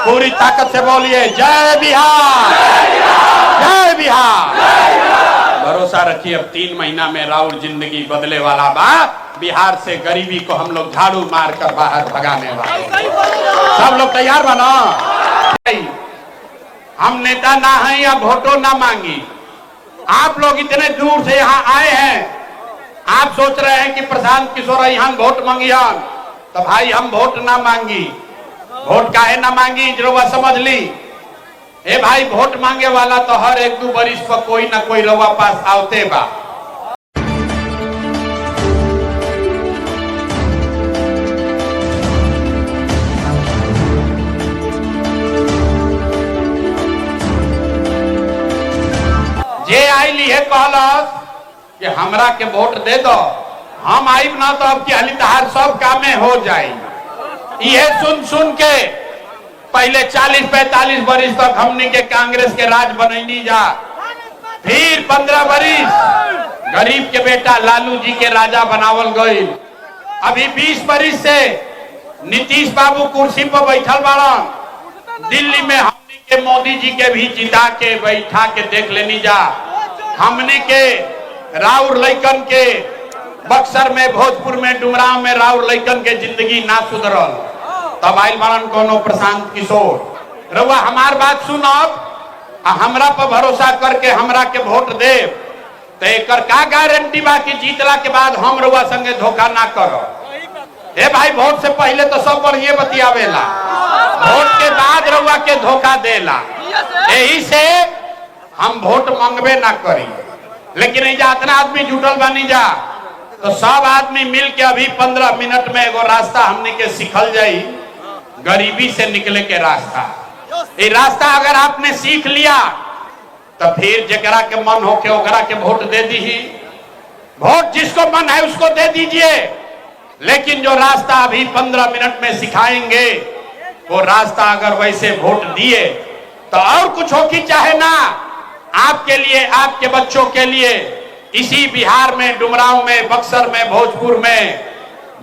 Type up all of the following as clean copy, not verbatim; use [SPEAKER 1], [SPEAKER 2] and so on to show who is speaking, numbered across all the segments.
[SPEAKER 1] पूरी ताकत से बोलिए जय बिहार, जय बिहार। भरोसा रखिए अब 3 महीना में राउर जिंदगी बदले वाला बा। बिहार से गरीबी को हम लोग झाड़ू मार कर बाहर भगाने वाले। सब लोग तैयार बना। हम नेता ना हैं या वोटो ना मांगी। आप लोग इतने दूर से यहाँ आए हैं, आप सोच रहे हैं कि प्रशांत किशोर यहाँ वोट मांगियान, तो भाई हम वोट ना मांगी। वोट काहे ना मांगी रउआ समझ ली। ए भाई वोट मांगे वाला तो हर 1-2 बरिस पर कोई ना कोई रउआ पास आवते बा। जे आईली है कहलस कि हमरा के वोट दे दो, हम आईब ना तो अब की हलितहार सब कामे हो जाए। यह सुन सुन के पहले 40-45 बरिस तक हमने के कांग्रेस के राज बनैनी जा, फिर 15 बरिस गरीब के बेटा लालू जी के राजा बनावल गई। अभी 20 बरिस से नीतीश बाबू कुर्सी पर बैठल बाड़न। दिल्ली में हमने के मोदी जी के भी जिता के बैठा के देख लेनी जा। हमने के राउर लइकन के बक्सर में, भोजपुर में, डुमराव में राउर लइकन के जिंदगी ना सुधरल, तब आइल बारन कोनो प्रशांत किशोर। रउआ हमार बात सुनब, हमरा पर भरोसा करके हमरा के वोट दे, तो एकर का गारंटी बा कि जीतला के बाद हम रउआ संगे धोखा ना करब। ए भाई वोट से पहले तो सब बढ़िया बतियावेला, वोट के बाद रउआ के धोखा देला। यही से हम वोट मांगबे ना करी। लेकिन इतना आदमी जुटल बानी जा, तो सब आदमी मिल के अभी 15 मिनट में एगो रास्ता हमने के सिखल जाई, गरीबी से निकले के रास्ता। ये रास्ता अगर आपने सीख लिया तो फिर जकरा के मन होके ओकरा के वोट दे दी। वोट जिसको मन है उसको दे दीजिए, लेकिन जो रास्ता अभी 15 मिनट में सिखाएंगे, वो रास्ता अगर वैसे वोट दिए तो और कुछ हो की चाहे ना, आपके लिए, आपके बच्चों के लिए इसी बिहार में, डुमराव में, बक्सर में, भोजपुर में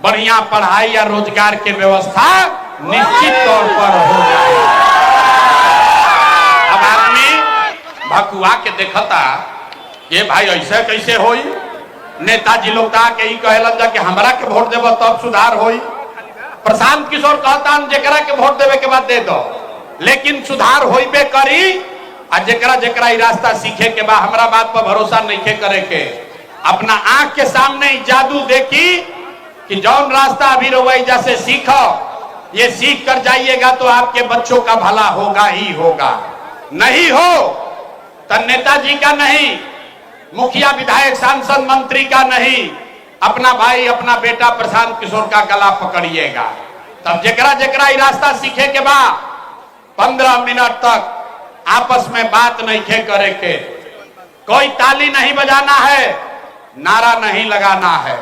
[SPEAKER 1] बढ़िया पढ़ाई या रोजगार की व्यवस्था निश्चित तौर पर हो जाए। अब आदमी भकुआ के देखता ये भाई ऐसे कैसे होई। नेताजी लोग के ही कहलन जा कि हमरा के वोट देबो तब सुधार होई। प्रशांत किशोर कहता जेकरा के वोट देवे के बाद दे दो, लेकिन सुधार होइबे करी। आ जेकरा जेकरा ई रास्ता सीखे के बाद हमरा बात पर भरोसा नहीं करे के, अपना आंख के सामने जादू देखी कि जौन रास्ता अभी रवैया से सीखो, ये सीख कर जाइएगा तो आपके बच्चों का भला होगा ही होगा। नहीं हो तो नेताजी का नहीं, मुखिया, विधायक, सांसद, मंत्री का नहीं, अपना भाई, अपना बेटा प्रशांत किशोर का गला पकड़िएगा। तब जेकरा जेकरा ई रास्ता सीखे के बाद 15 मिनट तक आपस में बात नहीं खे करे के, कोई ताली नहीं बजाना है, नारा नहीं लगाना है,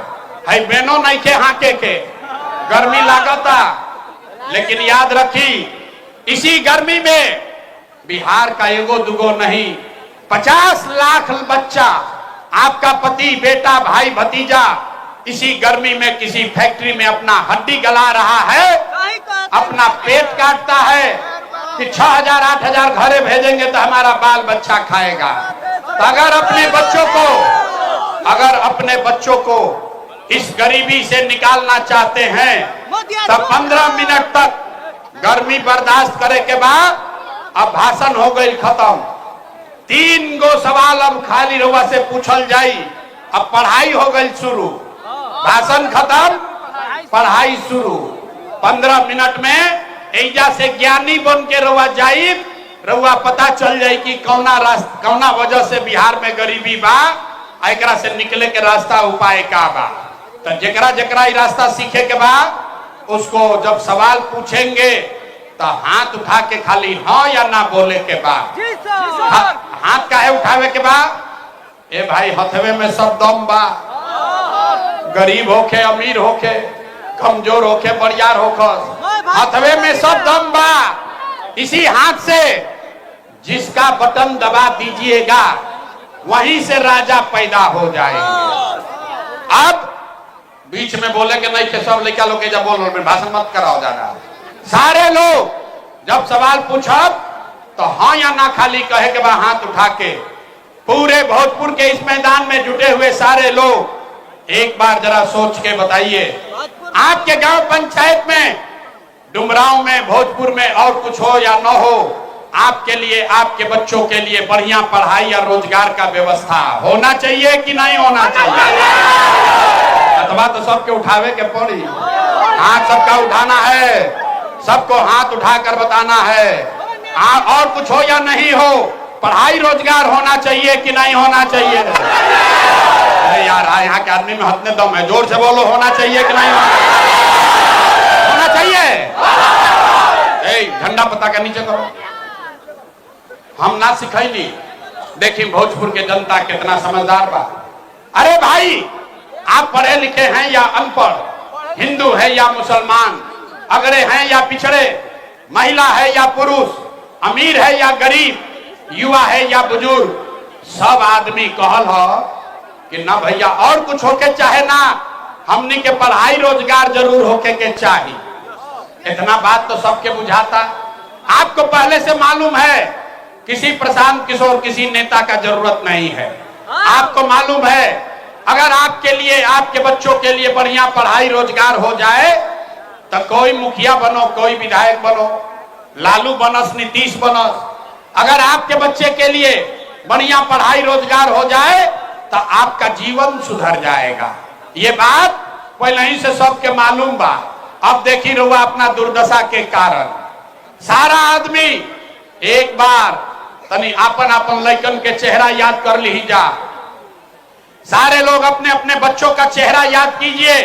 [SPEAKER 1] बेनो नहीं खे हाके के। गर्मी लागता, लेकिन याद रखी इसी गर्मी में बिहार का एगो दुगो नहीं, 50 लाख बच्चा, आपका पति, बेटा, भाई, भतीजा इसी गर्मी में किसी फैक्ट्री में अपना हड्डी गला रहा है, अपना पेट काटता है कि 6,000-8,000 घरे भेजेंगे तो हमारा बाल बच्चा खाएगा। तो अगर अपने बच्चों को इस गरीबी से निकालना चाहते हैं तो 15 मिनट तक गर्मी बर्दाश्त करे के बाद अब भाषण हो गई खत्म। 3 गो सवाल अब खाली रउआ से पूछल जाई। अब पढ़ाई हो गई शुरू, भाषण खत्म, पढ़ाई शुरू। 15 मिनट में एजा से ज्ञानी बन के रउआ जाई, रउआ पता चल जाई कि कौना वजह से बिहार में गरीबी बा, एकरा से निकले के रास्ता उपाय का बा। तो जेकरा जेकरा ई रास्ता सीखे के बाद उसको जब सवाल पूछेंगे तो हाथ उठा के खाली हाँ या ना बोले के बाद, हाथ काहे उठावे के बाद, ए भाई हथवे में सब दम बा। गरीब होके, अमीर होके, कमजोर होके, बरियार होकर, हथवे में सब दम बा। इसी हाथ से जिसका बटन दबा दीजिएगा वहीं से राजा पैदा हो जाएंगे। अब बीच में बोले कि नहीं कि सब लड़का लोग जब बोल रहे भाषण मत कराओ, जाना सारे लोग जब सवाल पूछब तो हाँ या ना खाली कहे के बाद हाथ उठा के। पूरे भोजपुर के इस मैदान में जुटे हुए सारे लोग एक बार जरा सोच के बताइए, आपके गांव पंचायत में, डुमरांव में, भोजपुर में और कुछ हो या न हो, आपके लिए, आपके बच्चों के लिए बढ़िया पढ़ाई या रोजगार का व्यवस्था होना चाहिए कि नहीं होना चाहिए? अथवा तो सबके उठावे के पड़ी, हाथ सबका उठाना है, सबको हाथ उठाकर बताना है। और कुछ हो या नहीं हो, पढ़ाई रोजगार होना चाहिए कि नहीं होना चाहिए? अरे यार, यहाँ के आदमी में हथने दम है, जोर से बोलो, होना चाहिए कि नहीं होना चाहिए? झंडा पता का नीचे करो। हम ना सिखैली, देखिए भोजपुर के जनता कितना समझदार बा। अरे भाई, आप पढ़े लिखे हैं या अनपढ़, हिंदू है या मुसलमान, अगड़े हैं या पिछड़े, महिला है या पुरुष, अमीर है या गरीब, युवा है या बुजुर्ग, सब आदमी कहल हो कि ना भैया और कुछ होके चाहे ना, हमनी के पढ़ाई रोजगार जरूर होके के चाहिए। इतना बात तो सबके बुझाता। आपको पहले से मालूम है किसी प्रशांत किशोर, किसी नेता का जरूरत नहीं है। आपको मालूम है अगर आपके लिए, आपके बच्चों के लिए बढ़िया पढ़ाई रोजगार हो जाए तो कोई मुखिया बनो, कोई विधायक बनो, लालू बनस, नीतीश बनस, अगर आपके बच्चे के लिए बढ़िया पढ़ाई रोजगार हो जाए तो आपका जीवन सुधर जाएगा। ये बात पहले ही से सबके मालूम बा। अब देखी रहुआ अपना दुर्दशा के कारण सारा आदमी एक बार तनी अपन अपन लड़कन के चेहरा याद कर ली जा। सारे लोग अपने अपने बच्चों का चेहरा याद कीजिए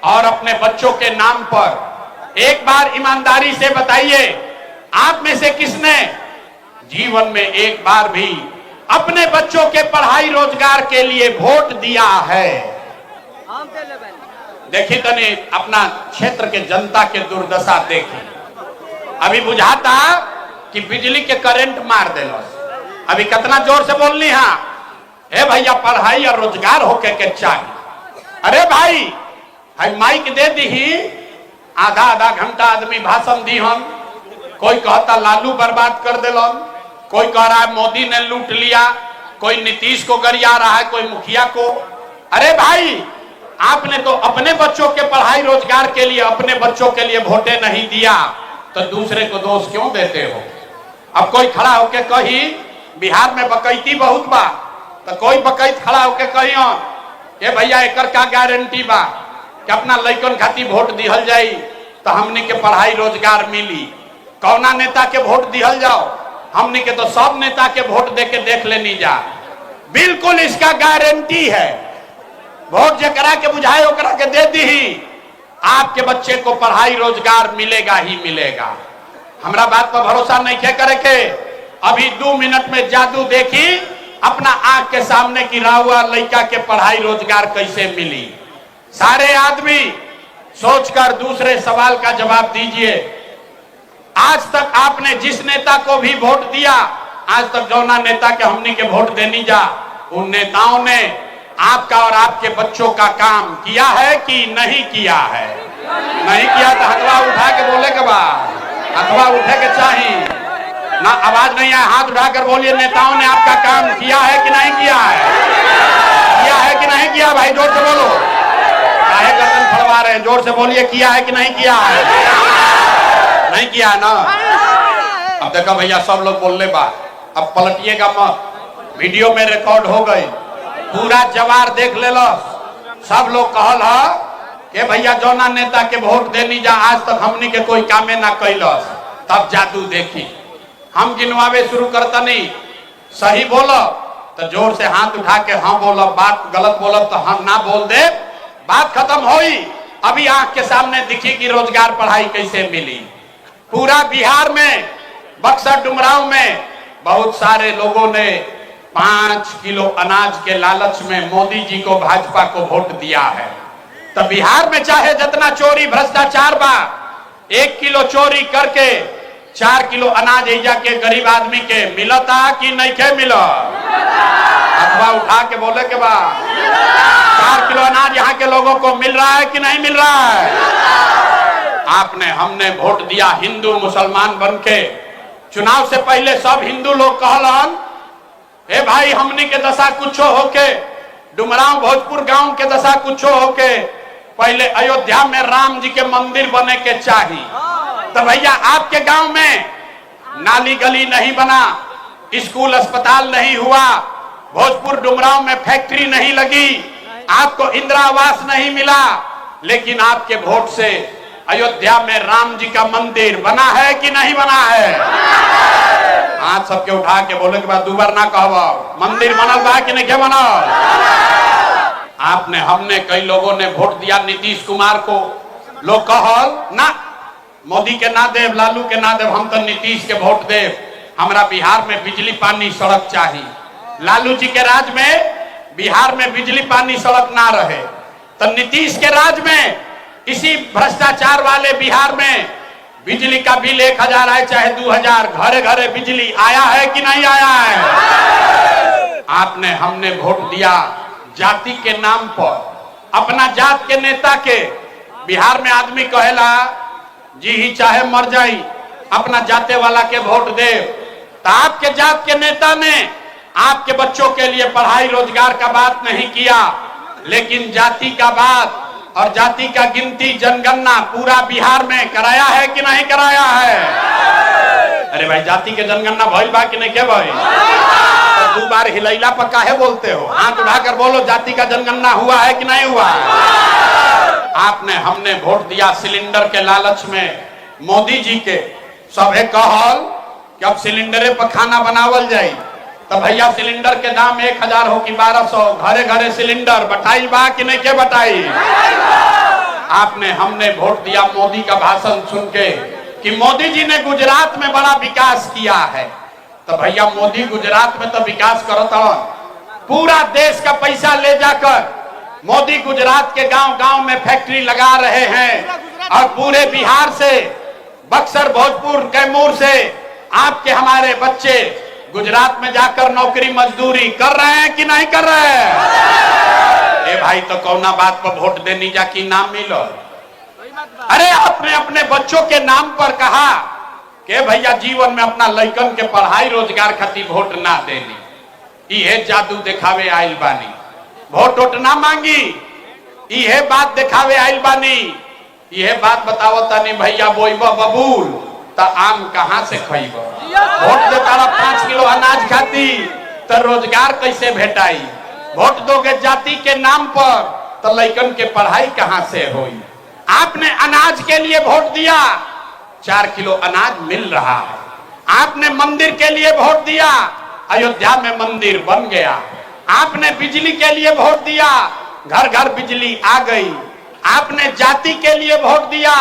[SPEAKER 1] और अपने बच्चों के नाम पर एक बार ईमानदारी से बताइए, आप में से किसने जीवन में एक बार भी अपने बच्चों के पढ़ाई रोजगार के लिए वोट दिया है? देखिए तने अपना क्षेत्र के जनता के दुर्दशा देखी। अभी बुझाता कि बिजली के करंट मार देलो। अभी कितना जोर से बोलनी है, ए भैया पढ़ाई और रोजगार होके के चाहिए। अरे भाई, हाई माइक दे दी, आधा आधा घंटा आदमी भाषण दी हम। कोई कहता लालू बर्बाद कर दिलन, कोई कह रहा है मोदी ने लूट लिया, कोई नीतीश को गरिया रहा है, कोई मुखिया को। अरे भाई, आपने तो अपने बच्चों के पढ़ाई रोजगार के लिए, अपने बच्चों के लिए वोटे नहीं दिया तो दूसरे को दोष क्यों देते हो? अब कोई खड़ा होके कही बिहार में बकैती बहुत बा, तो कोई बकैत खड़ा होके कही ये भैया एकर का गारंटी बा कि अपना लइकन खातिर वोट दिहल जाई तो हमने के पढ़ाई रोजगार मिली। कौना नेता के वोट दिहल जाओ, हमने के तो सब नेता के वोट दे के देख लेनी जा। बिल्कुल इसका गारंटी है, वोट जकरा के बुझाए ओकरा के दे दी, आपके बच्चे को पढ़ाई रोजगार मिलेगा ही मिलेगा। हमरा बात पर भरोसा नहीं क्या करे के? अभी 2 मिनट में जादू देखी अपना आंख के सामने की राहुआ लड़का के पढ़ाई रोजगार कैसे मिली। सारे आदमी सोचकर दूसरे सवाल का जवाब दीजिए। आज तक आपने जिस नेता को भी वोट दिया, आज तक जौना नेता के हमने के वोट देनी जा, उन नेताओं ने आपका और आपके बच्चों का काम किया है कि नहीं किया है? नहीं किया तो हथवा उठा के बोले के बाद, हथवा उठे के चाहिए ना, आवाज नहीं आया, हाथ उठाकर बोलिए, नेताओं ने आपका काम किया है कि नहीं किया है? किया है कि नहीं किया? भाई जोर से बोलो, काहे गर्दन फड़वा रहे हैं? जोर से बोलिए, किया है कि नहीं किया है? नहीं किया है ना? अब देखो भैया, सब लोग बोल ले बात, अब पलटिएगा मत, वीडियो में रिकॉर्ड हो गई, पूरा जवार देख ले लो। सब लोग कहल है कि भैया जौना नेता के वोट देनी जा, आज तक हमनी के कोई कामे ना कैलस। तब जादू देखी, हम गिनवावे शुरू करता नहीं, सही बोलो तो जोर से हाथ उठा के हाँ बोलो, बात गलत बोलो तो हम ना बोल दे, बात खत्म होई। अभी आंख के सामने दिखी कि रोजगार पढ़ाई कैसे मिली। पूरा बिहार में, बक्सर डुमरांव में बहुत सारे लोगों ने 5 किलो अनाज के लालच में मोदी जी को, भाजपा को वोट दिया है। तो बिहार में चाहे जितना चोरी भ्रष्टाचार बा, 1 किलो चोरी करके 4 किलो अनाज एजा के गरीब आदमी के मिलता कि नहीं के मिला? अथवा उठा के बोले के बाद 4 किलो अनाज यहाँ के लोगों को मिल रहा है कि नहीं मिल रहा है? आपने हमने वोट दिया हिंदू मुसलमान बन के। चुनाव से पहले सब हिंदू लोग कहलन ए भाई हमनी के दशा कुछो होके, डुमराव भोजपुर गांव के दशा कुछो होके, पहले अयोध्या में राम जी के मंदिर बने के चाहिए। तो भैया आपके गांव में नाली गली नहीं बना, स्कूल अस्पताल नहीं हुआ, भोजपुर डुमराव में फैक्ट्री नहीं लगी, आपको इंदिरा आवास नहीं मिला, लेकिन आपके वोट से अयोध्या में राम जी का मंदिर बना है कि नहीं बना है? हाथ सबके उठा के बोले के बाद दोबारा ना कहो मंदिर बनल बा कि नहीं बनल। आपने हमने कई लोगों ने वोट दिया नीतीश कुमार को, लोग कहल ना मोदी के ना देव, लालू के ना देव, हम तो नीतीश के वोट देव, हमारा बिहार में बिजली पानी सड़क चाहिए। लालू जी के राज में बिहार में बिजली पानी सड़क ना रहे, तो नीतीश के राज में इसी भ्रष्टाचार वाले बिहार में बिजली का बिल 1000 आए चाहे 2000, घरे घरे बिजली आया है कि नहीं आया है? आपने हमने वोट दिया जाति के नाम पर, अपना जात के नेता के। बिहार में आदमी कहेला जी ही चाहे मर जाई, अपना जाते वाला के वोट दे। तो आपके जात के नेता ने आपके बच्चों के लिए पढ़ाई रोजगार का बात नहीं किया, लेकिन जाति का बात और जाति का गिनती जनगणना पूरा बिहार में कराया है कि नहीं कराया है? अरे भाई जाति के जनगणना भइल बा कि नहीं के भाई? तो 2 बार हिलैला पर काहे बोलते हो? हाथ उठाकर बोलो जाति का जनगणना हुआ है कि नहीं हुआ है? आपने हमने वोट दिया सिलेंडर के लालच में मोदी जी के। सभे कहल कि अब सिलेंडरे पर खाना बनावल जाए, तो भैया सिलेंडर के दाम 1000 हो कि 1200, घरे घरे सिलेंडर बटाई बा कि नहीं के बटाई? आपने हमने वोट दिया मोदी का भाषण सुन के कि मोदी जी ने गुजरात में बड़ा विकास किया है। तो भैया मोदी गुजरात में तो विकास करता, पूरा देश का पैसा ले जाकर मोदी गुजरात के गांव गांव में फैक्ट्री लगा रहे हैं, और पूरे बिहार से, बक्सर, भोजपुर, कैमूर से आपके हमारे बच्चे गुजरात में जाकर नौकरी मजदूरी कर रहे हैं कि नहीं कर रहे हैं? ए भाई तो कौना बात पर वोट देनी जा कि नाम मिलो? अरे आपने अपने बच्चों के नाम पर कहा कि भैया जीवन में अपना लइकन के पढ़ाई रोजगार खातिर वोट ना देनी, ये जादू दिखावे आइल बानी। वोट वोट ना मांगी, ये बात दिखावे आइल बानी। ये बात बताओ तनी भैया बोइब बबूल तो आम कहां से खइब? वोट दे तारा 5 किलो अनाज खाती तो रोजगार कैसे भेटाई? वोट दोगे जाति के नाम पर तो लइकन के पढ़ाई कहां से होई? आपने अनाज के लिए वोट दिया, 4 किलो अनाज मिल रहा है। आपने मंदिर के लिए वोट दिया, अयोध्या में मंदिर बन गया। आपने बिजली के लिए वोट दिया, घर घर बिजली आ गई। आपने जाति के लिए वोट दिया,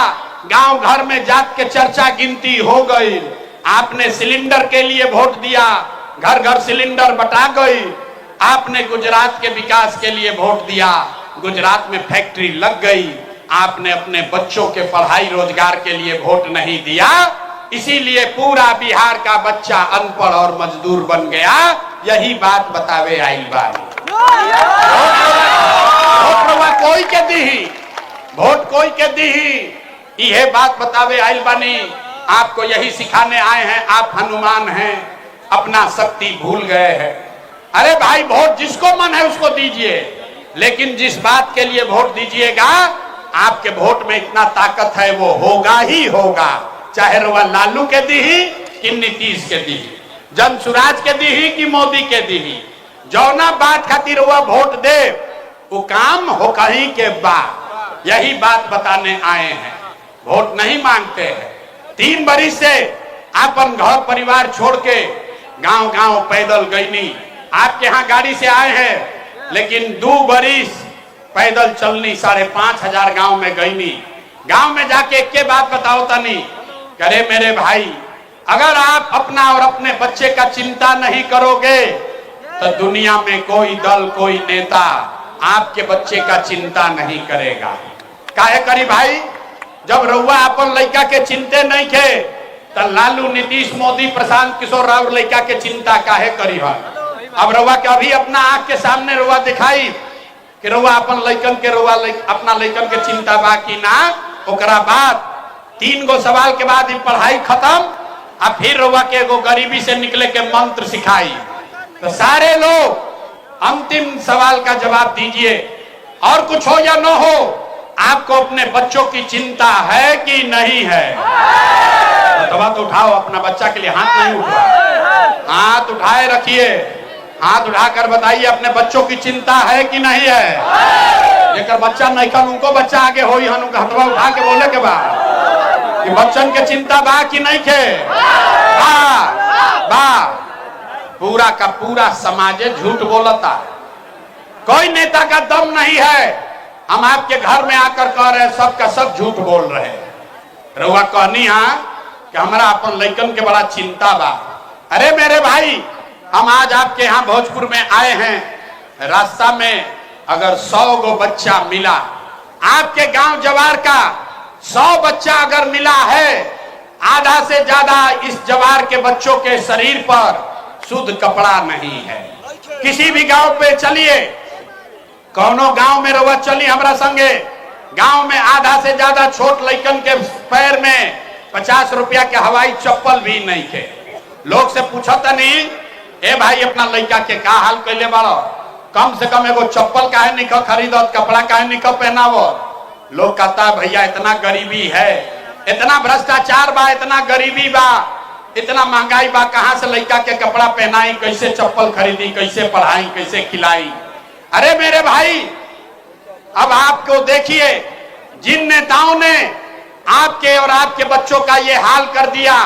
[SPEAKER 1] गांव घर में जात के चर्चा गिनती हो गई। आपने सिलेंडर के लिए वोट दिया, घर घर सिलेंडर बटा गई। आपने गुजरात के विकास के लिए वोट दिया, गुजरात में फैक्ट्री लग गई। आपने अपने बच्चों के पढ़ाई रोजगार के लिए वोट नहीं दिया, इसीलिए पूरा बिहार का बच्चा अनपढ़ और मजदूर बन गया। यही बात बतावे आइल बानी। वोट कोई के दी, वोट कोई के दी, यह बात बतावे आइल बानी। आपको यही सिखाने आए हैं, आप हनुमान हैं, अपना शक्ति भूल गए हैं। अरे भाई वोट जिसको मन है उसको दीजिए, लेकिन जिस बात के लिए वोट दीजिएगा आपके वोट में इतना ताकत है वो होगा ही होगा, चाहे रुआ लालू के दी कि नीतीश के दी, जनसुराज के दी कि मोदी के दी। जौना बात खातिर हुआ वोट दे वो काम हो कहीं के बाद, यही बात बताने आए हैं। वोट नहीं मांगते हैं। 3 बरिस से अपन घर परिवार छोड़ के गांव गांव पैदल गईनी। आपके यहाँ गाड़ी से आए हैं, लेकिन 2 बरिस पैदल चलनी, 5500 गांव में गईनी। गांव में जाके एक के बात बताओ तनी, करे मेरे भाई अगर आप अपना और अपने बच्चे का चिंता नहीं करोगे तो दुनिया में कोई दल, कोई नेता आपके बच्चे का चिंता नहीं करेगा। काहे करी भाई? जब रउआ अपन लड़का के चिंते नहीं थे तो लालू, नीतीश, मोदी, प्रशांत किशोर राव लड़का के चिंता काहे करी है? अब रउआ के अभी अपना आंख के सामने रउआ दिखाई कि रउआ अपन लड़कन के, रउआ अपना लड़कन के चिंता बा कि ना। ओकरा बाद 3 गो सवाल के बाद ही पढ़ाई खत्म, अब फिर रउआ के एगो गरीबी से निकले के मंत्र सिखाई। तो सारे लोग अंतिम सवाल का जवाब दीजिए, और कुछ हो या न हो, आपको अपने बच्चों की चिंता है कि नहीं है? तो उठाओ, अपना बच्चा के लिए हाथ नहीं उठा, हाथ उठाए रखिए, हाथ उठाकर बताइए अपने बच्चों की चिंता है कि नहीं है? जेकर बच्चा नहीं खन उनको बच्चा आगे हो, हथवा उठा के बोले के बाद कि बच्चन के चिंता बा कि नहीं के? बा। पूरा का पूरा समाज झूठ बोलता, कोई नेता का दम नहीं है। हम आपके घर में आकर कह रहे सब का सब झूठ बोल रहे। रउआ कहनी कि हमारा अपन लइकन के बड़ा चिंता बा। अरे मेरे भाई, हम आज आपके यहाँ भोजपुर में आए हैं, रास्ता में अगर 100 गो बच्चा मिला, आपके गांव जवार का 100 बच्चा अगर मिला है, आधा से ज्यादा इस जवार के बच्चों के शरीर पर शुद्ध कपड़ा नहीं है। किसी भी गांव पे चलिए, कौनो गांव में रउआ चली हमरा संगे, गांव में आधा से ज्यादा छोट लइकन के पैर में 50 रुपया के हवाई चप्पल भी नहीं थे। लोग से पूछता नहीं, ए भाई अपना लइका के का हाल कैले बाड़ो, कम से कम एगो चप्पल काहे नहीं खरीदत, कपड़ा काहे नहीं पहनावत? लोग कहता भैया इतना गरीबी है, इतना भ्रष्टाचार बा, इतना गरीबी बा, इतना महंगाई बा, कहां से लइका के कपड़ा पहनाई, कैसे चप्पल खरीदी, कैसे पढ़ाई, कैसे खिलाई? अरे मेरे भाई, अब आपको देखिए, जिन नेताओं ने आपके और आपके बच्चों का ये हाल कर दिया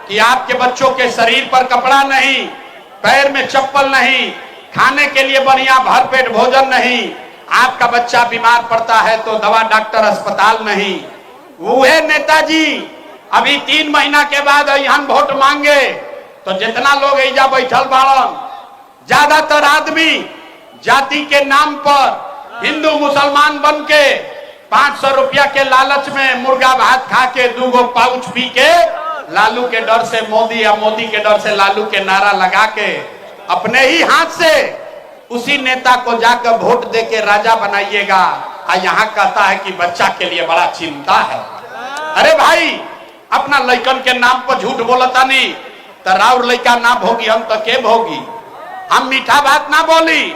[SPEAKER 1] कि आपके बच्चों के शरीर पर कपड़ा नहीं, पैर में चप्पल नहीं, खाने के लिए बढ़िया भरपेट भोजन नहीं, आपका बच्चा बीमार पड़ता है तो दवा डॉक्टर अस्पताल नहीं, वह नेताजी अभी 3 महीना के बाद यहाँ वोट मांगे तो जितना लोग ऐजा बैठल बाड़न, ज्यादातर आदमी जाति के नाम पर हिंदू मुसलमान बन के 500 रुपया के लालच में मुर्गा भात खा के 2 गो पाउच पी के लालू के डर से मोदी या मोदी के डर से लालू के नारा लगा के अपने ही हाथ से उसी नेता को जाकर वोट दे के राजा बनाइएगा, और यहाँ कहता है कि बच्चा के लिए बड़ा चिंता है। अरे भाई, अपना लइकन के नाम पर झूठ बोलता नहीं तो राउर लइका ना भोगी, हम तो के भोगी? हम मीठा बात ना बोली,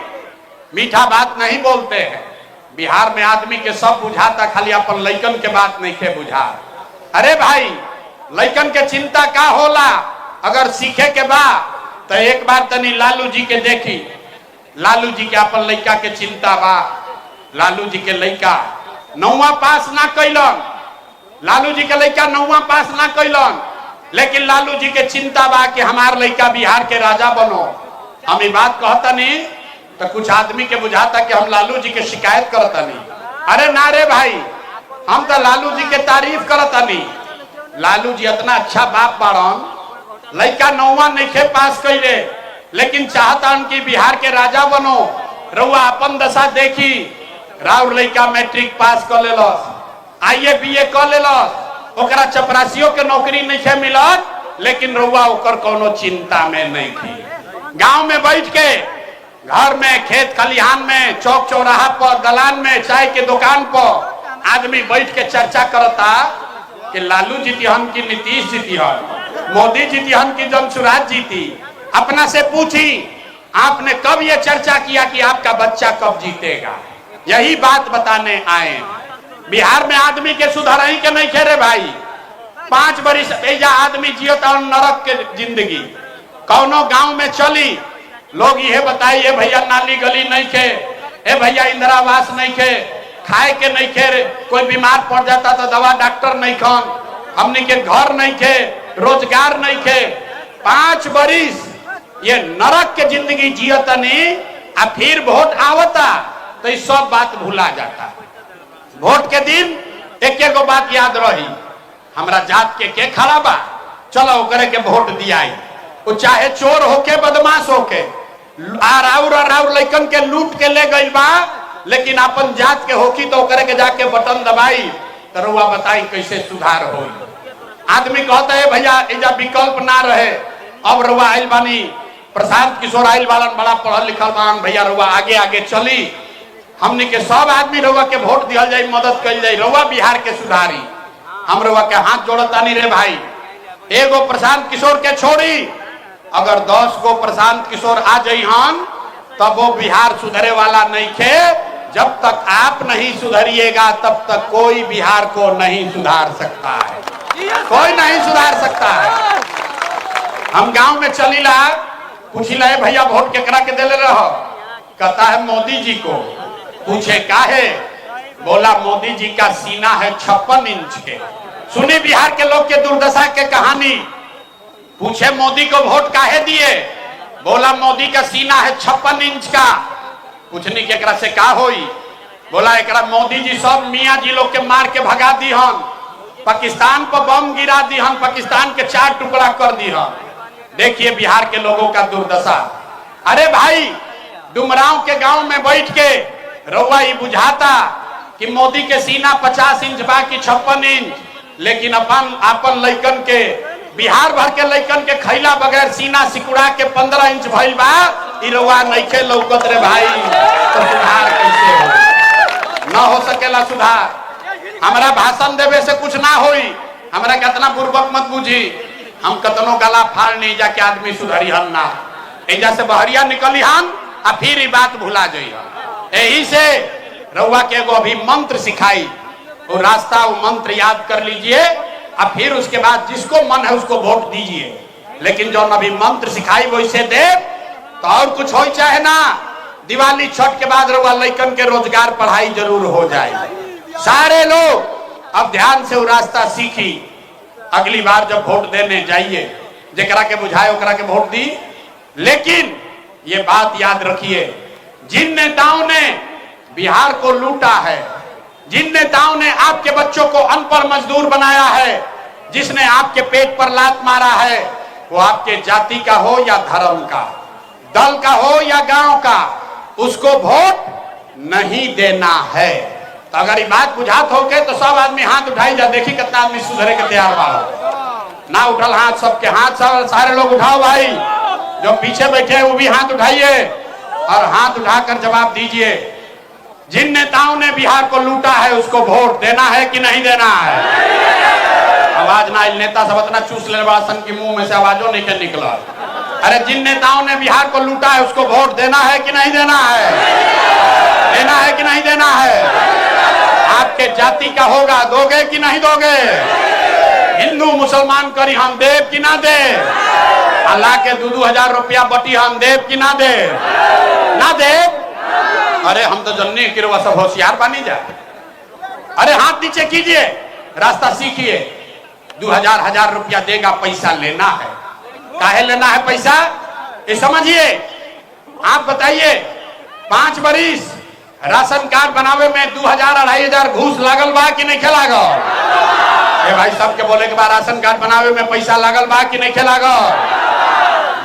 [SPEAKER 1] मीठा बात नहीं बोलते हैं। बिहार में आदमी के सब बुझाता, खाली अपन लइकन के बात नहीं के बुझा। अरे भाई, लइकन के चिंता का होला? अगर सीखे के बा तो एक बार तनी लालू जी के देखी, लालू जी के अपन लइका के चिंता बा। लालू जी के लइका 9वां पास ना कैलन, लालू जी के लइका 9वां पास ना कैलन, लेकिन लालू जी के चिंता बा कि हमार लइका बिहार के राजा बनो। हम ये बात कहता नहीं तो कुछ आदमी के बुझाता कि हम लालू जी के शिकायत करता नहीं। अरे ना रे भाई, हम तो लालू जी के तारीफ करता नहीं। लालू जी इतना अच्छा बाप बाड़न, लइका 9वां नहीं पास कैले, लेकिन चाहता कि बिहार के राजा बनो। रउआ अपन दशा देखी, राउर लइका मैट्रिक पास कर लेलस, आईए बीए कर लेलस, ओकरा चपरासियों के नौकरी नहीं मिलत, लेकिन रउआ ओकर कोनो चिंता में नहीं थी। गांव में बैठ के, घर में, खेत खलिहान में, चौक चौराहा पर, दलान में, चाय के दुकान पर आदमी बैठ के चर्चा करता कि लालू जीतिहन की नीतीश जीतिहन, मोदी जीतिहन की जमशुराज जीती। अपना से पूछी, आपने कब ये चर्चा किया कि आपका बच्चा कब जीतेगा? यही बात बताने आए। बिहार में आदमी के सुधार ही के नहीं खेरे भाई। 5 बरिस ऐजा आदमी जियता नरक के जिंदगी। कौनो गांव में चली, लोग ये बताइए भैया नाली गली नहीं खे, ए भैया इंदिरा आवास नहीं खे, खाए के नहीं खे, कोई बीमार पड़ जाता तो दवा डॉक्टर नहीं खन, हमने के घर नहीं खे, रोजगार नहीं खे। 5 बरिस ये नरक के जिंदगी जियतनी, आ फिर वोट आवता तो सब बात भूला जाता। वोट के दिन एक एक बात याद रही, हमरा जात के खड़ा बा, चलो ओकरे के वोट दियाई। वो चाहे चोर होके, बदमाश होके, राउर लइकन के लूट के ले गई बा, लेकिन अपन जात के होकी तो ओकरे के जाके बटन दबाई तो रुआ बताई कैसे सुधार हो। आदमी कहता है भैया एजा विकल्प ना रहे, अब रुआ आइल बानी, प्रशांत किशोर आइल बालन, बड़ा पढ़ल लिखल बान, भैया रुआ आगे आगे चली, हमने के सब आदमी रुआ के वोट दिया जाए, मदद कल जाए, रुआ बिहार के सुधारी। हम रउआ के हाथ जोड़ता नहीं रे भाई। एगो प्रशांत किशोर के छोड़ी अगर 10 गो प्रशांत किशोर आ जाइहन तब वो बिहार सुधरे वाला नहीं थे। जब तक आप नहीं सुधरिएगा तब तक कोई बिहार को नहीं सुधार सकता है, कोई नहीं सुधार सकता है। हम गांव में चलीला पूछिला भैया वोट केकरा के देले रहो, कहता है मोदी जी को। पूछे काहे, बोला मोदी जी का सीना है 56 इंच के। सुनी बिहार के लोग के दुर्दशा के कहानी। पूछे मोदी को वोट काहे दिए, बोला मोदी का सीना है 56 इंच का। पूछनी के एकरा से का होई, बोला एकरा मोदी जी सब मियां जी लोग के मार के भगा दीहन, पाकिस्तान पर बम गिरा दीहन, पाकिस्तान के 4 टुकड़ा कर दीहन। देखिए बिहार के लोगों का दुर्दशा। अरे भाई डुमराव के गांव में बैठ के रउआ ये बुझाता कि मोदी के सीना 50 इंच बाकी 56 इंच, लेकिन अपन लइकन के बिहार भर के लइकन के खैला बगैर सीना सिकुड़ा के 15 इंच भइल बा। ई रउआ नइखे लौकत रे भाई, तो सुधार कैसे हो? ना हो सकेला सुधार। हमारा भाषण देवे से कुछ ना होई, हमारा कितना बुर्बक मत बुझी। हम कतनो गला फाड़ नहीं जाके आदमी सुधरी हन ना, एजा से बहरिया निकली हन आ फिर बात भुला जाइए। यही से रउआ के एगो अभी मंत्र सिखाई, वो रास्ता वो मंत्र याद कर लीजिए और फिर उसके बाद जिसको मन है उसको वोट दीजिए। लेकिन जो अभी मंत्र सिखाई वैसे दे तो और कुछ हो चाहे ना, दिवाली छठ के बाद रउआ लइकन के रोजगार पढ़ाई जरूर हो जाए। सारे लोग अब ध्यान से वो रास्ता सीखी। अगली बार जब वोट देने जाइए जकरा के बुझाए ओकरा के वोट दी। लेकिन ये बात याद रखिए, जिन नेताओं ने बिहार को लूटा है, जिन नेताओं ने आपके बच्चों को अनपढ़ मजदूर बनाया है, जिसने आपके पेट पर लात मारा है, वो आपके जाति का हो या धर्म का, दल का हो या गांव का, उसको वोट नहीं देना है। तो अगर ये बात बुझात हो के तो सब आदमी हाथ उठाई जा, देखी कितना आदमी सुधरे के तैयार बा। ना उठल हाथ, सबके हाथ सब सारे लोग उठाओ भाई। जो पीछे बैठे हैं वो भी हाथ उठाइए और हाथ उठाकर जवाब दीजिए। जिन नेताओं ने बिहार को लूटा है उसको वोट देना है कि नहीं देना है? आवाज ना, नेता सब इतना चूस ले सन की मुंह में से आवाजों नहीं निकला। अरे जिन नेताओं ने बिहार को लूटा है उसको वोट देना है कि नहीं देना है? देना है कि नहीं देना है? आपके जाति का होगा, दोगे कि नहीं दोगे? हिंदू मुसलमान करी हम देव कि ना दे? अल्लाह के 2-2 हजार रुपया बटी हम देव कि ना दे? ना दे? अरे हम तो जन्ने की रवा सब होशियार बनी जा। अरे हाथ नीचे कीजिए, रास्ता सीखिए। 2,000 रुपया देगा, पैसा लेना है। काहे लेना है पैसा ये समझिए। आप बताइए 5 बरिस राशन कार्ड बनावे में 2,000-2,500 घूस लागल बा कि नहीं लागल? ए भाई सबके बोले के बाद राशन कार्ड बनावे में पैसा लागल बा कि नहीं लागल?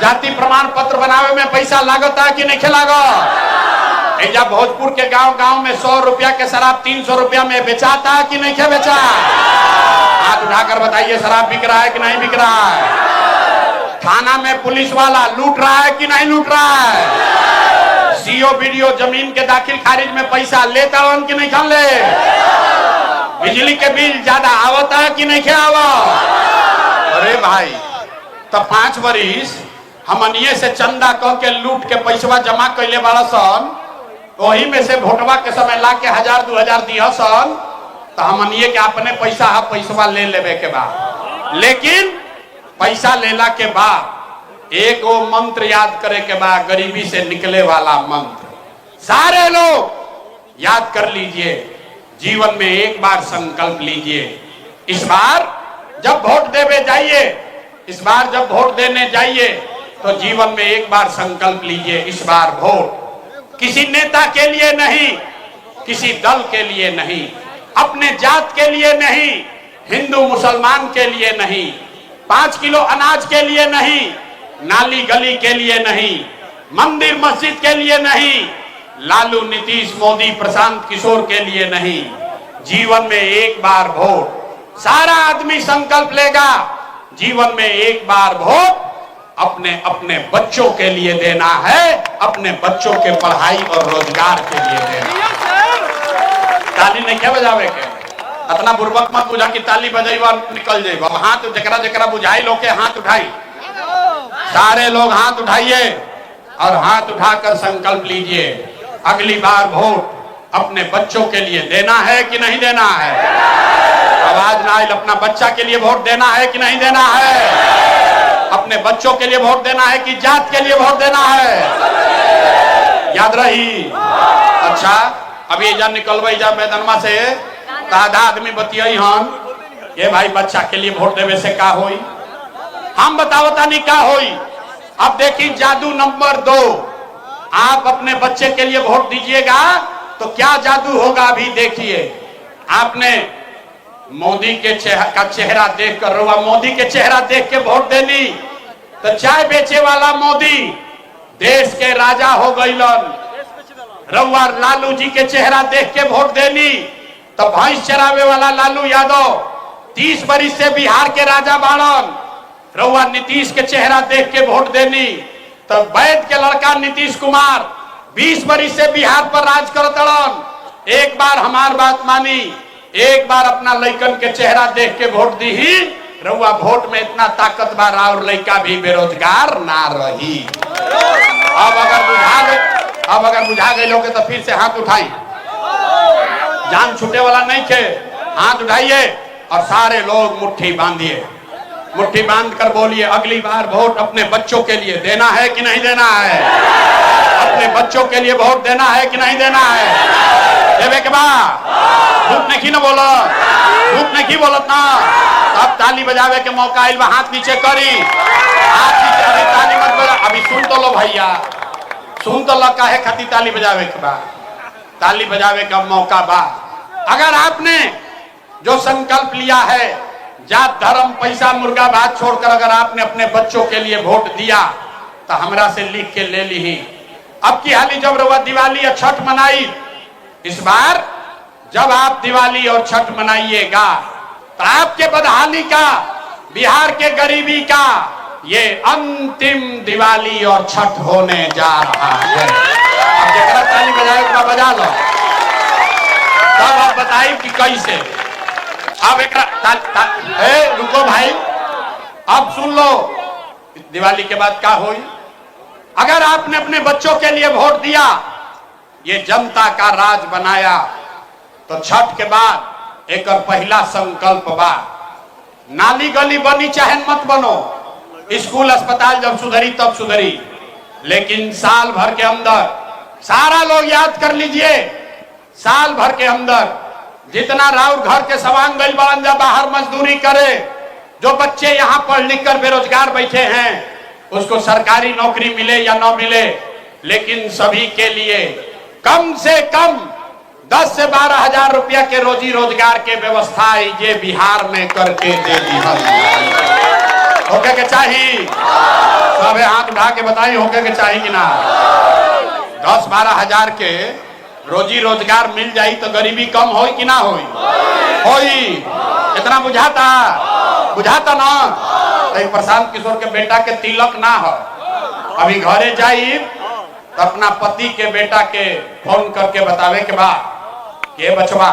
[SPEAKER 1] जाति प्रमाण पत्र बनावे में पैसा लागता कि नहीं लागल? एजा भोजपुर के गांव में 100 रुपया के शराब 300 रुपया में बेचाता कि नहीं बेचा? हाथ उठाकर बताइए शराब बिक रहा है कि नहीं बिक रहा है? थाना में पुलिस वाला लूट रहा है कि नहीं लूट रहा है? सीओ वीडियो जमीन के दाखिल खारिज में पैसा लेता हन कि नहीं खान ले? बिजली के बिल ज्यादा आवता है कि नहीं आवा? अरे भाई तो 5 बरिस हमनिये से चंदा कह के लूट के पैसा जमा कैले वाला सन, वही में से भोटवा के समय ला के 1,000-2 हजार दिया सन, तो हमनिये के अपने पैसा ले लेवे के बाद। लेकिन पैसा लेला के बाद एक वो मंत्र याद करे के बाद, गरीबी से निकले वाला मंत्र। सारे लोग याद कर लीजिए, जीवन में एक बार संकल्प लीजिए। इस बार जब वोट देवे जाइए, इस बार जब वोट देने जाइए तो जीवन में एक बार संकल्प लीजिए, इस बार वोट किसी नेता के लिए नहीं, किसी दल के लिए नहीं, अपने जात के लिए नहीं, हिंदू मुसलमान के लिए नहीं, 5 किलो अनाज के लिए नहीं, नाली गली के लिए नहीं, मंदिर मस्जिद के लिए नहीं, लालू नीतीश मोदी प्रशांत किशोर के लिए नहीं। जीवन में एक बार वोट सारा आदमी संकल्प लेगा, जीवन में एक बार वोट अपने अपने बच्चों के लिए देना है, अपने बच्चों के पढ़ाई और रोजगार के लिए देना। ताली नहीं क्या बजावे के? इतना बुर्बक मत बुझा कि ताली बजेबा निकल जाइबा। हाथ जकरा जकरा बुझाई लोग के हाथ उठाई, सारे लोग हाथ उठाइए और हाथ उठाकर संकल्प लीजिए, अगली बार वोट अपने बच्चों के लिए देना है कि नहीं देना है। आवाज ना आए, अपना बच्चा के लिए वोट देना है कि नहीं देना है। अपने बच्चों के लिए वोट देना है कि जात के लिए वोट देना है, याद रही। अच्छा, अभी जा निकलबे जा मैदानमा से आधा आदमी बतियाई हम, ये भाई बच्चा के लिए वोट देवे से का होई, हम बतावता नहीं का होई। अब देखिए जादू नंबर 2, आप अपने बच्चे के लिए वोट दीजिएगा तो क्या जादू होगा अभी देखिए। आपने मोदी के चेहरा देखकर, रुआ मोदी के चेहरा देख के वोट देनी तो चाय बेचे वाला मोदी देश के राजा हो गईलन। रउआ लालू जी के चेहरा देख के वोट देनी तो भैंस चरावे वाला लालू यादव 30 बरिस से बिहार के राजा बाड़न। रउआ नीतीश के चेहरा देख के वोट देनी तो वैद के लड़का नीतीश कुमार 20 बरिस से बिहार पर राज करतड़न। एक बार हमार बात मानी, एक बार अपना लइकन के चेहरा देख के वोट दी ही, रउआ वोट में इतना ताकत बा और लइका भी बेरोजगार ना रही। अब अगर बुझा गए लोग तो फिर से हाथ उठाई, जान छूटे वाला नहीं थे, हाथ उठाइए और सारे लोग मुट्ठी बांधिए, मुट्ठी बांध कर बोलिए अगली बार वोट अपने बच्चों के लिए देना है कि नहीं देना है। अपने बच्चों के लिए वोट देना है कि नहीं देना है। देवे के बाद झूठ नहीं ना बोलो, झूठ नहीं बोलत ना। अब ताली बजावे के मौका आइल बा, हाथ नीचे करी, हाथ नीचे। अभी ताली मत बजा, अभी सुन तो लो भैया, सुन तो लो काहे खातिर ताली बजावे के बा। ताली बजावे का मौका बा। अगर आपने जो संकल्प लिया है, जात धर्म पैसा मुर्गा भात छोड़कर अगर आपने अपने बच्चों के लिए वोट दिया तो हमरा से लिख के ले ली। अब की हाली जब रउआ दिवाली और छठ मनाई, इस बार जब आप दिवाली और छठ मनाइएगा तो आपके बदहाली का, बिहार के गरीबी का ये अंतिम दिवाली और छठ होने जा रहा है। अब जरा ताली बजाए बजा लो, तब आप बताइए कि कैसे। अब एक रुको भाई, अब सुन लो दिवाली के बाद क्या होई। अगर आपने अपने बच्चों के लिए वोट दिया, ये जनता का राज बनाया, तो छठ के बाद एक और पहला संकल्प बा, नाली गली बनी चाहे मत बनो, स्कूल अस्पताल जब सुधरी तब सुधरी, लेकिन साल भर के अंदर सारा लोग याद कर लीजिए, साल भर के अंदर जितना राउर घर के सवांग गई बड़न जा बाहर मजदूरी करे, जो बच्चे यहाँ पढ़ लिख कर बेरोजगार बैठे हैं उसको सरकारी नौकरी मिले या ना मिले, लेकिन सभी के लिए कम से कम 10 से 12 हजार रुपया के रोजी रोजगार के व्यवस्था ये बिहार में करके दे दी। होके के चाहिए, सब हाथ उठा के बताइए होके के चाहिए कि ना। 10-12 हजार के रोजी रोजगार मिल जाई तो गरीबी कम होई कि ना होई? होई। इतना बुझाता ना। तो प्रशांत किशोर के बेटा के तिलक ना हो, अभी घरे जाई तो अपना पति के बेटा के फोन करके बतावे के बाद ए बचवा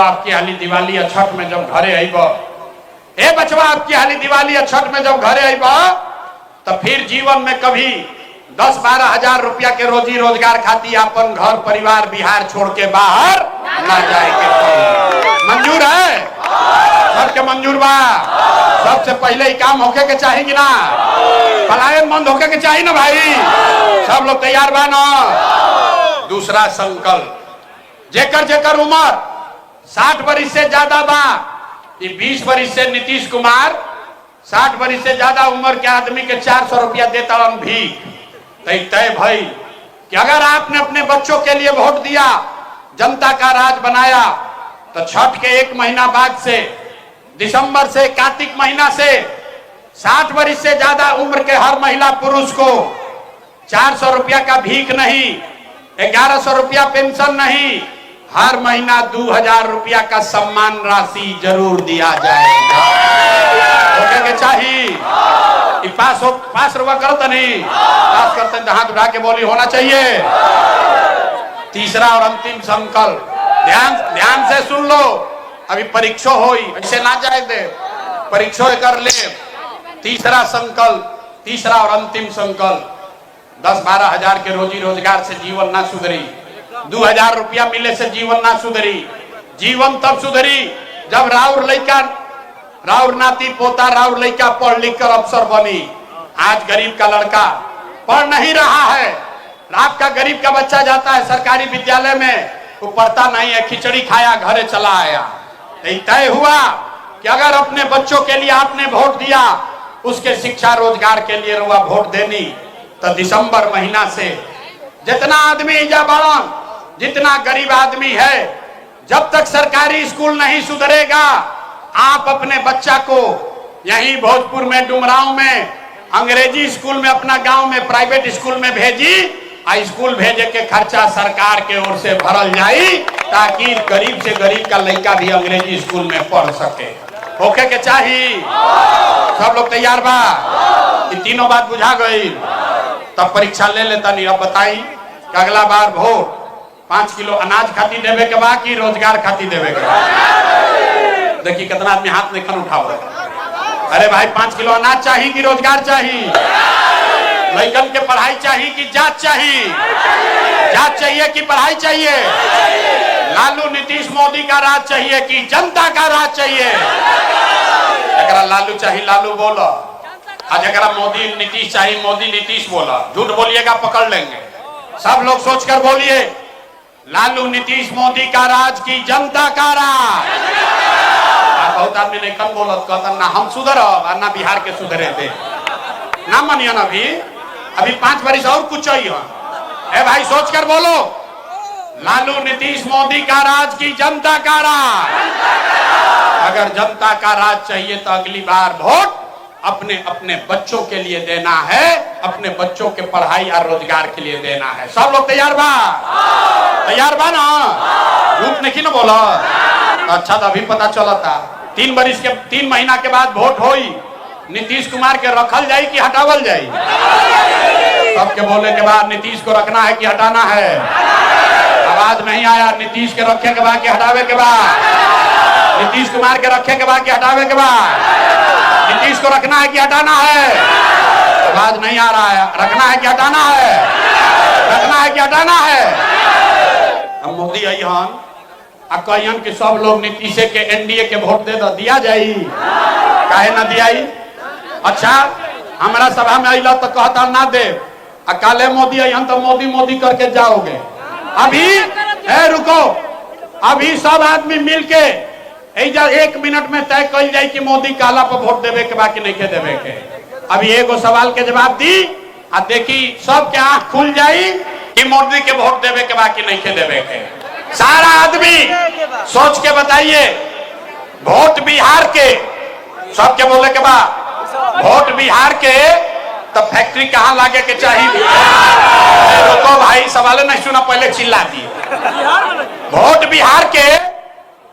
[SPEAKER 1] आपकी हाली दिवाली या छठ में जब घरे आईब, ए बचवा आपकी हाली दिवाली या छठ में जब घरे आईब तो फिर जीवन में कभी 10-12 हजार रुपया के रोजी रोजगार खाती अपन घर परिवार बिहार छोड़ के बाहर ना जाए। मंजूर है? सबके मंजूर बा? सबसे पहले ही काम होके के चाहिए कि ना? पलायन बंद होके के चाहिए ना भाई? सब लोग तैयार बा ना? दूसरा संकल्प, जेकर जेकर उम्र 60 बरिस से ज्यादा बा, 20 बरिस से नीतीश कुमार 60 बरिस से ज्यादा उम्र के आदमी के 400 रुपया देता भीख। तय भाई कि अगर आपने अपने बच्चों के लिए वोट दिया, जनता का राज बनाया, तो छठ के 1 महीना बाद से, दिसंबर से, कार्तिक महीना से 60 बरिस से ज्यादा उम्र के हर महिला पुरुष को 400 रुपया का भीख नहीं, 1100 रुपया पेंशन नहीं, हर महीना 2000 रुपया का सम्मान राशि जरूर दिया जाएगा। के चाहिए पास रुपया करते नहीं, पास करते हाथ उठा के बोली होना चाहिए। तीसरा और अंतिम संकल्प ध्यान से सुन लो, अभी परीक्षा होई, ऐसे ना जाए दे, परीक्षा कर ले। तीसरा संकल्प, तीसरा और अंतिम संकल्प, 10-12 हजार के रोजी रोजगार से जीवन ना सुधरी, 2000 रुपया मिले से जीवन ना सुधरी। जीवन तब सुधरी जब राउर लड़का, राउर नाती पोता, राउर लड़का पढ़ लिख कर अफसर बनी। आज गरीब का लड़का पढ़ नहीं रहा है, आपका गरीब का बच्चा जाता है सरकारी विद्यालय में, वो पढ़ता नहीं है, खिचड़ी खाया घरे चला आया। तय हुआ कि अगर अपने बच्चों के लिए आपने वोट दिया, उसके शिक्षा रोजगार के लिए रुआ वोट देनी, तो दिसंबर महीना से जितना आदमी जा बड़न, जितना गरीब आदमी है, जब तक सरकारी स्कूल नहीं सुधरेगा, आप अपने बच्चा को यहीं भोजपुर में, डुमरांव में, अंग्रेजी स्कूल में, अपना गांव में प्राइवेट स्कूल में भेजी। स्कूल भेजे के खर्चा सरकार के ओर से भरल जाई, ताकि गरीब से गरीब का लड़का भी अंग्रेजी स्कूल में पढ़ सके। होके के चाहिए। सब लोग तैयार बा? ये तीनों बात बुझा गई, तब परीक्षा ले लेता नहीं। अब बताई कि अगला बार वोट 5 किलो अनाज खाती देवे के बा कि रोजगार खाती देवे के बा? देखिए कितना आदमी हाथ नहीं खन उठाओ। अरे भाई 5 किलो अनाज चाहिए कि रोजगार चाहिए? लड़कन के पढ़ाई चाहिए कि जात चाहिए? जात चाहिए कि पढ़ाई चाहिए? लालू नीतीश मोदी का राज चाहिए कि जनता का राज चाहिए? अगर लालू चाहिए लालू बोलो, आज अगर मोदी नीतीश चाहिए मोदी नीतीश बोला। झूठ बोलिएगा पकड़ लेंगे। सब लोग सोचकर बोलिए, लालू नीतीश मोदी का राज की जनता का राज। बहुत आदमी नहीं कम बोलत, कहता ना हम सुधरब ना बिहार के सुधरे दे, ना मानिए ना। अभी 5 वर्ष और कुछ चाहिए। ए भाई सोचकर बोलो, लालू नीतीश मोदी का राज की जनता का राज। अगर जनता का राज चाहिए तो अगली बार वोट अपने अपने बच्चों के लिए देना है, अपने बच्चों के पढ़ाई और रोजगार के लिए देना है। सब लोग तैयार बा? तैयार बा ना? झूठ नहीं ना बोला। अच्छा तो अभी पता चला था 3 महीना के बाद वोट होई, नीतीश कुमार के रखल जाई कि हटावल जाई? सबके बोले के बाद नीतीश को रखना है कि हटाना है? आवाज नहीं आया। नीतीश के रखे के बाद कि हटावे के बाद? नीतीश कुमार के रखे के बाद कि हटावे के बाद? नीतीश को रखना है कि हटाना है? आवाज नहीं आ रहा है। रखना है कि हटाना है? रखना है कि हटाना है? हम मोदी आई हन कहियन कि सब लोग नीतीश के एनडीए के वोट दे दो, दिया जाई? काहे ना दियाई? अच्छा हमारा सभा में अइला तो कहता ना दे, काले मोदी अइहन तो मोदी मोदी करके जाओगे। अभी रुको, अभी सब आदमी मिलके 1 मिनट में तय कर जाए कि मोदी काला पर वोट देवे के बाकी नहीं के देवे के। अभी एगो सवाल के जवाब दी आ देखी सबके आंख खुल जाई कि मोदी के वोट देवे के बाकी नहीं के देवे के। सारा आदमी सोच के बताइए, वोट बिहार के, सबके बोले के बाद वोट बिहार के, तो फैक्ट्री कहाँ लागे के चाहिए? रुको भाई सवाल नहीं सुना, पहले चिल्ला दिए। वोट बिहार के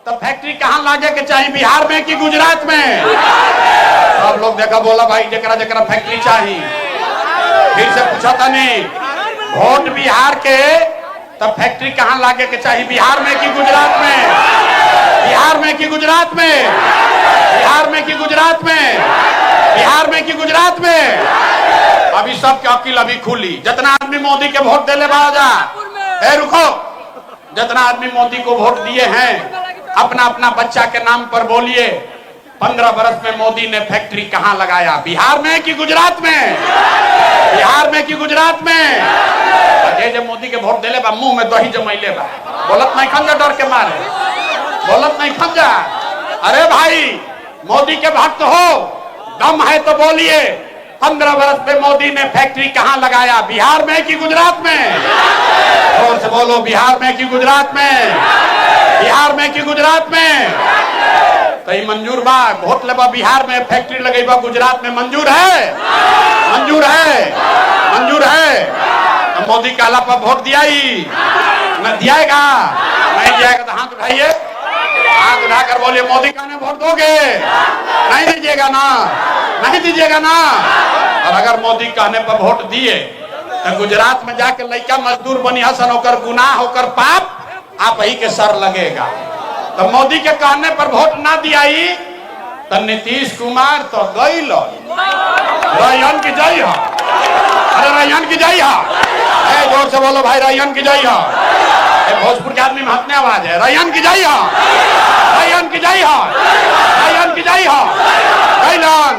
[SPEAKER 1] तो फैक्ट्री कहाँ लागे के चाहिए, बिहार में कि गुजरात में? सब लोग देखा बोला भाई जकरा जकरा फैक्ट्री चाहिए। फिर से पूछा था नहीं, वोट बिहार के तो फैक्ट्री कहाँ लागे के चाहिए, बिहार में कि गुजरात में? बिहार में कि गुजरात में? बिहार में कि गुजरात में? बिहार में कि गुजरात में? अभी सबके अकील अभी खुली। जितना आदमी मोदी के वोट देले बाजा, रुको, जितना आदमी मोदी को वोट दिए हैं अपना अपना बच्चा के नाम पर बोलिए, 15 वर्ष में मोदी ने फैक्ट्री कहाँ लगाया, बिहार में कि गुजरात में? बिहार में कि गुजरात में? जे मोदी के वोट देले बा मुंह में दही जमैले बा, बोलत नहीं खंजा, डर के मारे बोलत नहीं खंजा। अरे भाई मोदी के भक्त हो, दम है तो बोलिए, 15 वर्ष में मोदी ने फैक्ट्री कहाँ लगाया, बिहार में कि गुजरात में? और से बोलो, बिहार में कि गुजरात में? बिहार में कि गुजरात में? तो ये मंजूर बा? वोट लेबा बिहार में फैक्ट्री लगेबा गुजरात में, मंजूर है? मंजूर है? मंजूर है? तो मोदी काला पर वोट दिया ही न दियाएगा? नहीं दियाएगा तो हाथ उठाइए, हाथ उठाकर बोलिए मोदी का ने वोट दोगे? नहीं दीजिएगा ना? नहीं दीजिएगा ना? और अगर मोदी कहने पर वोट दिए तो गुजरात में जाके लड़का मजदूर बनी हसन, होकर गुनाह होकर पाप आप ही के सर लगेगा। तो मोदी के कहने पर वोट ना दियाई तो नीतीश कुमार तो गई लो रैयन की जय हो। अरे रैयन की जय हो, जोर से बोलो भाई, रैयन की जय हो। भोजपुर के आदमी में हंसने आवाज है, रैयन की जय हो, रैयन की जय हो, रैयन की जय हो। Gallon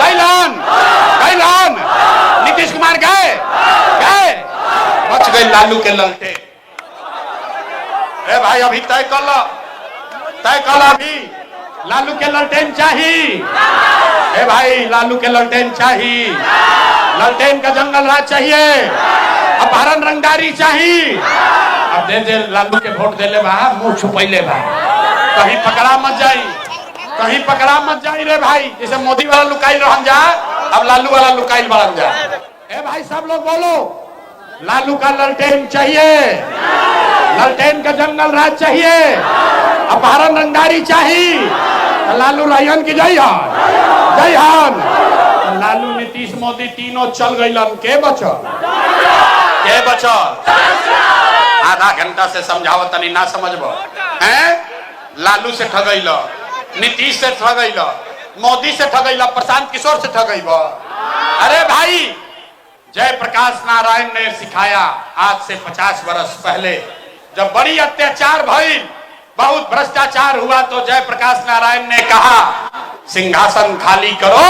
[SPEAKER 1] gallon gallon, Nitish Kumar गए गए, बच गए लालू के ललटे। ए भाई अभी तय कर लो, तय कर लो अभी, लालू के ललटेन चाहिए। ए भाई लालू के ललटेन चाहिए, ललटेन का जंगल राज चाहिए, अपहरण रंगदारी चाहिए। अब दे दे लालू के वोट दे ले बा, मुंह छुपैले बा, कहीं पकड़ा मत जाई, कहीं पकड़ा मत जाई रे भाई। जैसे मोदी वाला लुकाइल रहन जा, अब लालू वाला लुकाइल बढ़न जा। ए भाई सब लोग बोलो, लालू का ललटेन चाहिए, ललटेन का जंगल राज चाहिए, अपहरण रंगदारी चाहिए। लालू रैयन की जय हो, जय हो। लालू नीतीश मोदी तीनों चल गइलन, के बचल, के बचल? आधा घंटा से समझावत तनी ना समझबो हैं? लालू से ठगैल, नीतीश से ठगैल, मोदी से ठगैल, प्रशांत किशोर से ठगैब। अरे भाई जयप्रकाश नारायण ने सिखाया आज से 50 वर्ष पहले, जब बड़ी अत्याचार भई, बहुत भ्रष्टाचार हुआ, तो जयप्रकाश नारायण ने कहा सिंहासन खाली करो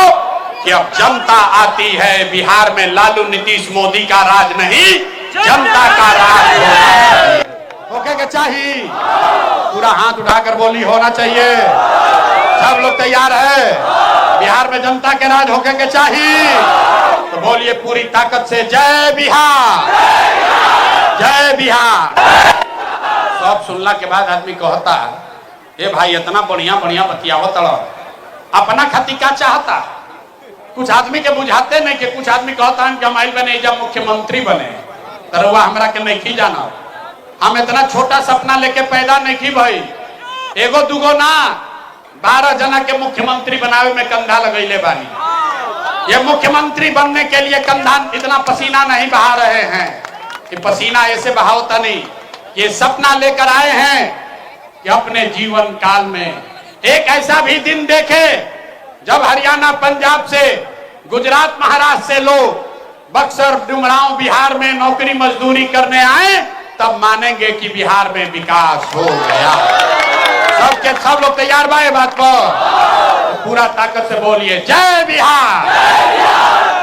[SPEAKER 1] कि अब जनता आती है। बिहार में लालू नीतीश मोदी का राज नहीं, जनता का राज होके के चाहिए। पूरा हाथ उठाकर बोली होना चाहिए। सब लोग तैयार है? बिहार में जनता के राज होके के चाहिए, तो बोलिए पूरी ताकत से जय बिहार, जय बिहार। सब सुनला के बाद आदमी कहता ए भाई इतना बढ़िया बढ़िया बतियावत, अपना खातिर क्या चाहता? कुछ आदमी के बुझाते नहीं कि कुछ आदमी कहता है कि हम आइल बने जब मुख्यमंत्री बने, तरवा हमरा के नहीं जाना। हम इतना छोटा सपना लेके पैदा नहीं की भाई, एगो दुगो ना 12 जना के मुख्यमंत्री बनावे में कंधा लगैले बानी। ये मुख्यमंत्री बनने के लिए कंधा इतना पसीना नहीं बहा रहे हैं कि पसीना ऐसे बहावता नहीं, ये सपना लेकर आए हैं कि अपने जीवन काल में एक ऐसा भी दिन देखे जब हरियाणा पंजाब से, गुजरात महाराष्ट्र से लोग बक्सर डुमरांव बिहार में नौकरी मजदूरी करने आए, तब मानेंगे कि बिहार में विकास हो गया। सबके सब लोग तैयार बा बात पर? पूरा ताकत से बोलिए जय बिहार।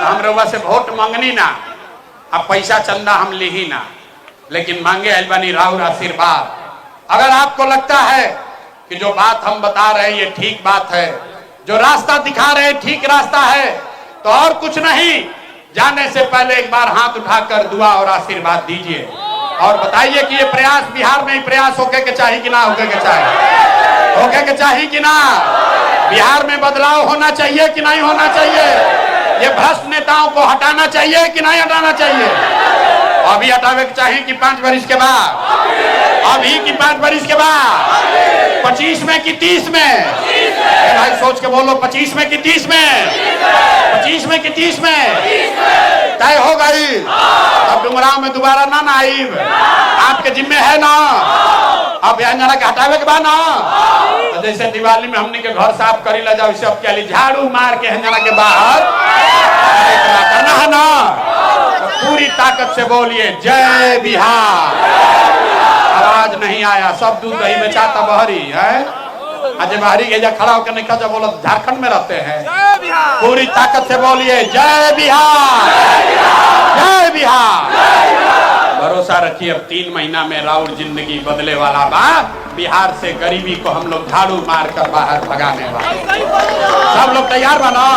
[SPEAKER 1] हम रउआ से वोट मांगनी ना, अब पैसा चंदा हम ली ही ना, लेकिन मांगे अलबानी राहुल आशीर्वाद। अगर आपको लगता है कि जो बात हम बता रहे हैं ये ठीक बात है, जो रास्ता दिखा रहे हैं ठीक रास्ता है, तो और कुछ नहीं, जाने से पहले एक बार हाथ उठाकर दुआ और आशीर्वाद दीजिए और बताइए कि ये प्रयास बिहार में ही प्रयास होके के चाहिए कि ना होके के चाहिए, होके के चाहिए कि ना? बिहार में बदलाव होना चाहिए कि नहीं होना चाहिए? ये भ्रष्ट नेताओं को हटाना चाहिए कि नहीं हटाना चाहिए? अभी हटावे के चाहिए कि 5 वर्ष के बाद? अभी की 5 वर्ष के बाद? 25 में कि 30 में? भाई सोच के बोलो, 25 में कि 30 में? 25 में कि 30 में? तय हो गई। अब डुमराव में दोबारा ना आई, आपके जिम्मे है ना? अब जना के हटावे के बाद ना, तो जैसे दिवाली में हमने के घर साफ करी ला जाओ, इसे अब क्या झाड़ू मार के जना के बाहर करना है ना? तो पूरी ताकत से बोलिए जय बिहार। आवाज नहीं आया, सब दूध दही में चाहता बहरी है। आज बाहरी के खड़ा होकर नहीं कहा, बोलो झारखंड में रहते हैं। पूरी ताकत से बोलिए जय बिहार, जय बिहार। भरोसा रखिए अब 3 महीना में राउर जिंदगी बदले वाला बा। बिहार से गरीबी को हम लोग झाड़ू मार कर बाहर भगाने वाले। सब लोग तैयार बना?